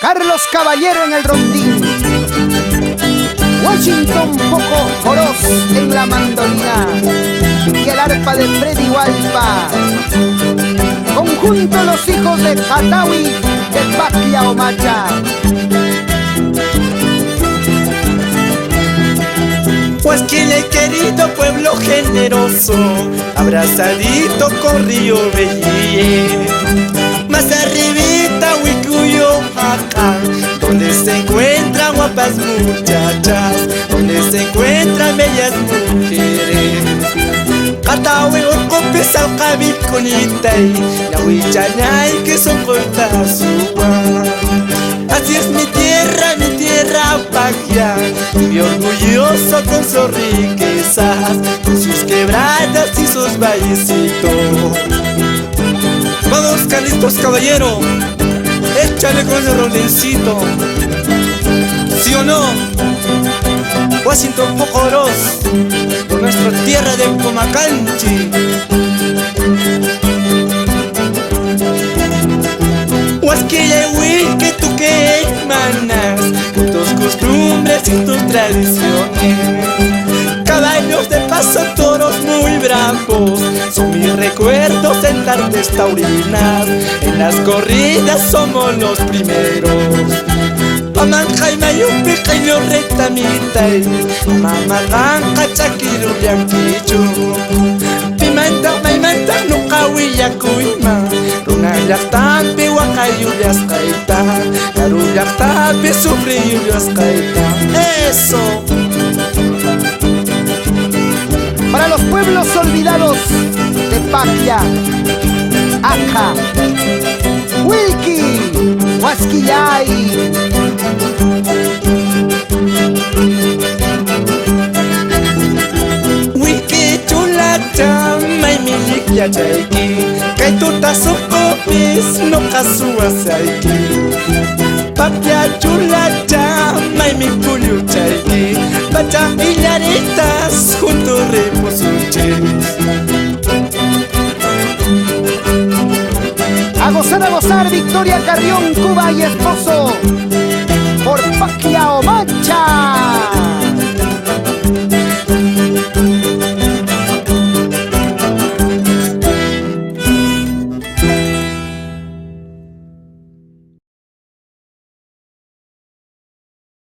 Carlos Caballero en el rondín, Washington Poco Oroz en la mandolina y el arpa de Freddy Hualpa. Conjunto los hijos de Jatawi de Pacquiao Macha. Huasquile, querido pueblo generoso, abrazadito con Río Bellier. Más arribita Huicuyo, acá, donde se encuentran guapas muchachas, donde se encuentran bellas mujeres. Catawe orcope salcabi conitay, la huichanay que son cortasua. Así es mi tierra Pacquiao, vive orgulloso con sus riquezas, con sus quebradas y sus vallecitos. Vamos, Carlitos Caballero, échale con ese rondencito, ¿sí o no? Washington Poco Oroz, por nuestra tierra de Comacanchi. Huasquille, que tú que emanas con tus costumbres y tus tradiciones. Caballos de paso, toros muy bravos, son mis recuerdos en tardes taurinas. En las corridas somos los primeros. Mamanja y un pequeño retamita, mamaganga chaquiru yanquichu. Pimanta, no kawilla kuima, runa yaktampi wakayulias kaita, karu yaktampi sufriyulias kaita. Eso. Para los pueblos olvidados de Pacquiao, Aja, Wilki, Huasquillay. Wilki chulata, may milik ya chaiki, kay tuta sukopis no kasua saiki. Pacquiao chulata, may mipulyo chaiki, bacha illaritas junto reposuches. A gozar, Victoria Carrión, Cuba y esposo, por Pacquiao Macha.